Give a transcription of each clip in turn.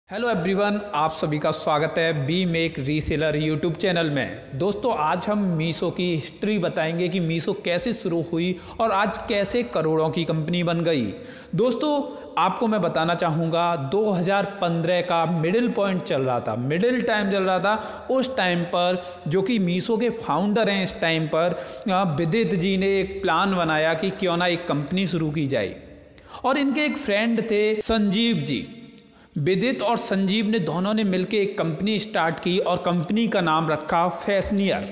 Hello everyone, आप सभी का स्वागत है be make reseller YouTube channel में। दोस्तों, आज हम मीशो की हिस्ट्री बताएंगे कि मीशो कैसे शुरू हुई और आज कैसे करोड़ों की कंपनी बन गई। दोस्तों, आपको मैं बताना चाहूँगा 2015 का मिडिल पॉइंट चल रहा था, मिडिल टाइम चल रहा था। उस टाइम पर जो कि मीशो के फाउंडर हैं, इस टाइम पर विदित जी ने एक प्लान बनाया कि क्यों ना एक कंपनी शुरू की जाए। और इनके एक फ्रेंड थे संजीव जी। विदित और संजीव ने दोनों ने मिलकर एक कंपनी स्टार्ट की और कंपनी का नाम रखा फैशनियर।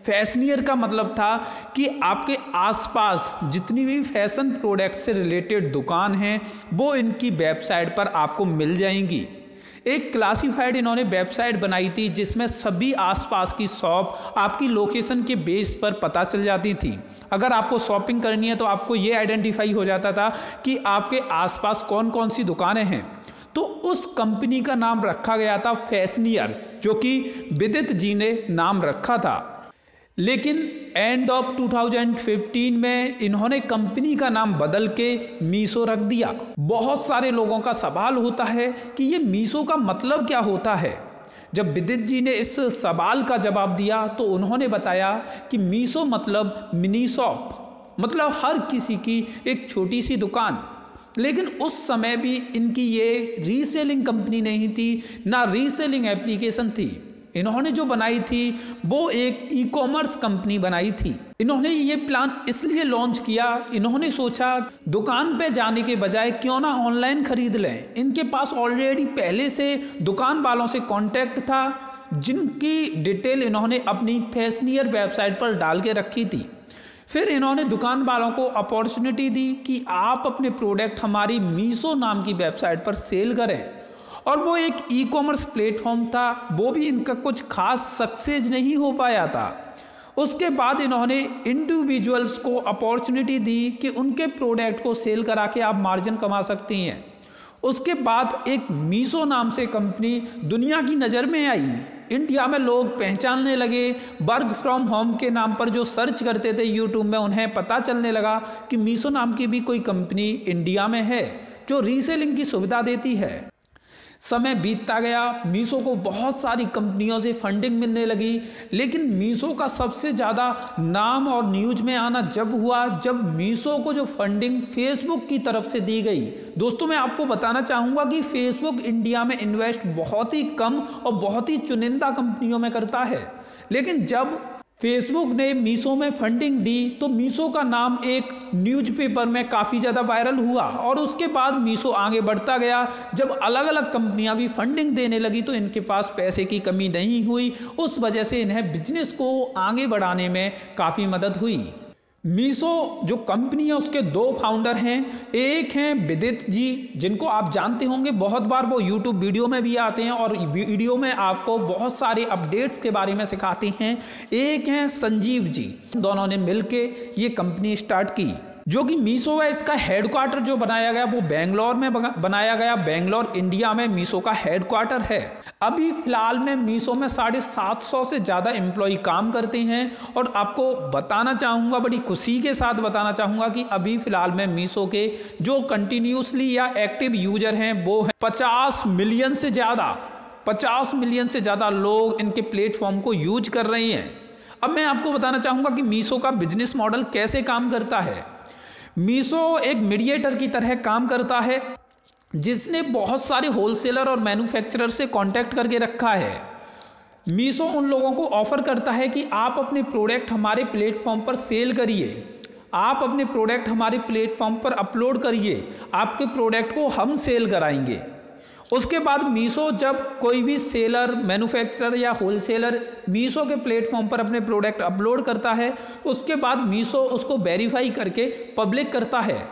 फैशनियर का मतलब था कि आपके आसपास जितनी भी फैशन प्रोडक्ट से रिलेटेड दुकान हैं वो इनकी वेबसाइट पर आपको मिल जाएंगी। एक क्लासिफाइड इन्होंने वेबसाइट बनाई थी जिसमें सभी आसपास की शॉप आपकी लोकेशन के बेस पर पता चल जाती थी। अगर आपको शॉपिंग करनी है तो आपको ये आइडेंटिफाई हो जाता था कि आपके आसपास कौन कौन सी दुकानें हैं। तो उस कंपनी का नाम रखा गया था फैशनियर, जो कि विदित जी ने नाम रखा था। लेकिन एंड ऑफ 2015 में इन्होंने कंपनी का नाम बदल के मीशो रख दिया। बहुत सारे लोगों का सवाल होता है कि ये मीशो का मतलब क्या होता है। जब विदित जी ने इस सवाल का जवाब दिया तो उन्होंने बताया कि मीशो मतलब मिनी शॉप, मतलब हर किसी की एक छोटी सी दुकान। लेकिन उस समय भी इनकी ये रीसेलिंग कंपनी नहीं थी, ना रीसेलिंग एप्लीकेशन थी। इन्होंने जो बनाई थी वो एक ई कॉमर्स कंपनी बनाई थी। इन्होंने ये प्लान इसलिए लॉन्च किया, इन्होंने सोचा दुकान पे जाने के बजाय क्यों ना ऑनलाइन खरीद लें। इनके पास ऑलरेडी पहले से दुकान वालों से कांटेक्ट था जिनकी डिटेल इन्होंने अपनी फैशनियर वेबसाइट पर डाल के रखी थी। फिर इन्होंने दुकान वालों को अपॉर्चुनिटी दी कि आप अपने प्रोडक्ट हमारी मीशो नाम की वेबसाइट पर सेल करें। और वो एक ई कॉमर्स प्लेटफॉर्म था, वो भी इनका कुछ खास सक्सेस नहीं हो पाया था। उसके बाद इन्होंने इंडिविजुअल्स को अपॉर्चुनिटी दी कि उनके प्रोडक्ट को सेल करा के आप मार्जिन कमा सकती हैं। उसके बाद एक मीशो नाम से कंपनी दुनिया की नज़र में आई। इंडिया में लोग पहचानने लगे। वर्क फ्रॉम होम के नाम पर जो सर्च करते थे यूट्यूब में, उन्हें पता चलने लगा कि मीशो नाम की भी कोई कंपनी इंडिया में है जो रीसेलिंग की सुविधा देती है। समय बीतता गया, मीशो को बहुत सारी कंपनियों से फंडिंग मिलने लगी। लेकिन मीशो का सबसे ज़्यादा नाम और न्यूज में आना जब हुआ जब मीशो को जो फंडिंग फेसबुक की तरफ से दी गई। दोस्तों, मैं आपको बताना चाहूँगा कि फेसबुक इंडिया में इन्वेस्ट बहुत ही कम और बहुत ही चुनिंदा कंपनियों में करता है। लेकिन जब फेसबुक ने मीशो में फंडिंग दी तो मीशो का नाम एक न्यूज़पेपर में काफ़ी ज़्यादा वायरल हुआ। और उसके बाद मीशो आगे बढ़ता गया। जब अलग अलग कंपनियां भी फंडिंग देने लगी तो इनके पास पैसे की कमी नहीं हुई। उस वजह से इन्हें बिजनेस को आगे बढ़ाने में काफ़ी मदद हुई। मीशो जो कंपनी है उसके दो फाउंडर हैं। एक हैं विदित जी, जिनको आप जानते होंगे, बहुत बार वो यूट्यूब वीडियो में भी आते हैं और वीडियो में आपको बहुत सारे अपडेट्स के बारे में सिखाते हैं। एक हैं संजीव जी। दोनों ने मिलके ये कंपनी स्टार्ट की जो कि मीशो है। इसका हेडक्वार्टर जो बनाया गया वो बेंगलोर में बनाया गया। बेंगलोर इंडिया में मीशो का हेडक्वार्टर है। अभी फिलहाल में मीशो में 750 से ज़्यादा एम्प्लॉय काम करते हैं। और आपको बताना चाहूँगा, बड़ी खुशी के साथ बताना चाहूँगा कि अभी फिलहाल में मीशो के जो कंटिन्यूसली या एक्टिव यूजर हैं वो हैं 50 मिलियन से ज़्यादा। 50 मिलियन से ज़्यादा लोग इनके प्लेटफॉर्म को यूज कर रहे हैं। अब मैं आपको बताना चाहूँगा कि मीशो का बिजनेस मॉडल कैसे काम करता है। मीशो एक मीडिएटर की तरह काम करता है जिसने बहुत सारे होलसेलर और मैन्युफैक्चरर से कांटेक्ट करके रखा है। मीशो उन लोगों को ऑफर करता है कि आप अपने प्रोडक्ट हमारे प्लेटफॉर्म पर सेल करिए, आप अपने प्रोडक्ट हमारे प्लेटफॉर्म पर अपलोड करिए, आपके प्रोडक्ट को हम सेल कराएंगे। उसके बाद मीशो जब कोई भी सेलर, मैन्युफैक्चरर या होलसेलर मीशो के प्लेटफॉर्म पर अपने प्रोडक्ट अपलोड करता है, उसके बाद मीशो उसको वेरीफाई करके पब्लिक करता है।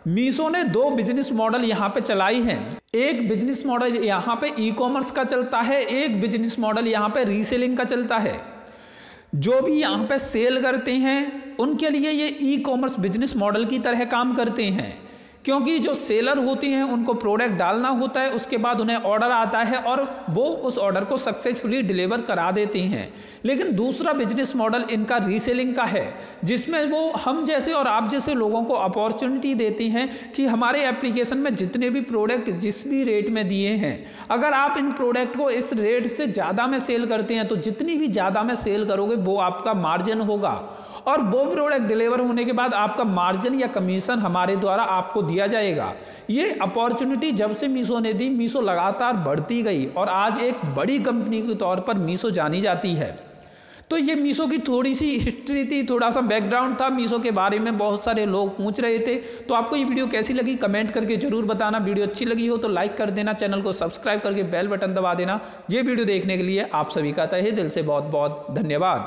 मीशो ने दो बिजनेस मॉडल यहाँ पे चलाई हैं। एक बिजनेस मॉडल यहाँ पे ई कॉमर्स का चलता है, एक बिजनेस मॉडल यहाँ पे रीसेलिंग का चलता है। जो भी यहाँ पे सेल करते हैं उनके लिए ये ई कॉमर्स बिजनेस मॉडल की तरह काम करते हैं। क्योंकि जो सेलर होती हैं उनको प्रोडक्ट डालना होता है, उसके बाद उन्हें ऑर्डर आता है और वो उस ऑर्डर को सक्सेसफुली डिलीवर करा देती हैं। लेकिन दूसरा बिजनेस मॉडल इनका रीसेलिंग का है, जिसमें वो हम जैसे और आप जैसे लोगों को अपॉर्चुनिटी देती हैं कि हमारे एप्लीकेशन में जितने भी प्रोडक्ट जिस भी रेट में दिए हैं, अगर आप इन प्रोडक्ट को इस रेट से ज़्यादा में सेल करते हैं तो जितनी भी ज़्यादा में सेल करोगे वो आपका मार्जिन होगा, और वो प्रोडक्ट डिलीवर होने के बाद आपका मार्जिन या कमीशन हमारे द्वारा आपको दिया जाएगा। ये अपॉर्चुनिटी जब से मीशो ने दी, मीशो लगातार बढ़ती गई और आज एक बड़ी कंपनी के तौर पर मीशो जानी जाती है। तो ये मीशो की थोड़ी सी हिस्ट्री थी, थोड़ा सा बैकग्राउंड था मीशो के बारे में, बहुत सारे लोग पूछ रहे थे। तो आपको ये वीडियो कैसी लगी कमेंट करके जरूर बताना। वीडियो अच्छी लगी हो तो लाइक कर देना, चैनल को सब्सक्राइब करके बेल बटन दबा देना। ये वीडियो देखने के लिए आप सभी का तहे दिल से बहुत बहुत धन्यवाद।